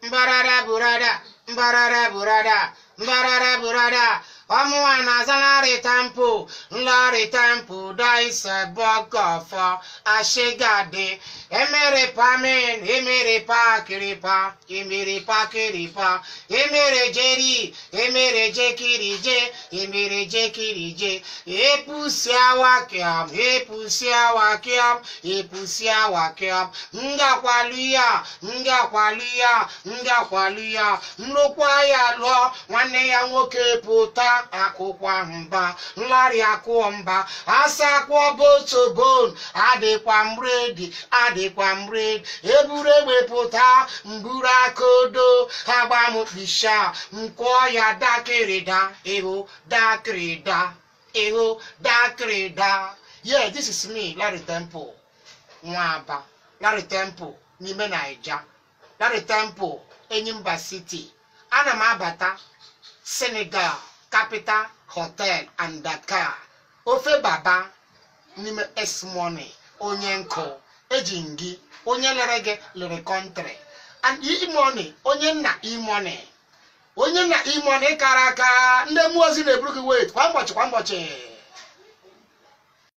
Mbarara burada, mbarara burada, mbarara burada. Omuana zanare tempo, lare tempo, daise bogofa, ashegade, emere pamen, emere pa kiripa, emere pa kiripa, emere jeri, emere jekirije, emere jekirije, epusia wakiam, epusia wakiam, epusia wakiam, ngakwaluya, ngakwaluya, ngakwaluya, mlokwaya lo, wane ya nwoke puta. Akụkwa mba nlarị akụ mba asa akwọ boto bon adịkwa mbredi eburu ewepụta mburu akodo agbamukpisha nkwọ ya dakịrịda ihu dakịrịda. Yeah, this is me, Larry Temple Nwaba, Larry Temple n'ime Naija, Larry Temple Enyimba City. Ana m abata Senegal Capital Hotel and Dakar. Ofe baba n'ime S-Money onye nko ejingi onye lerege lere country and e-money onye na e-money kara aka ndị mmụọ ozi na-eburu gị wait kwa ụbọchị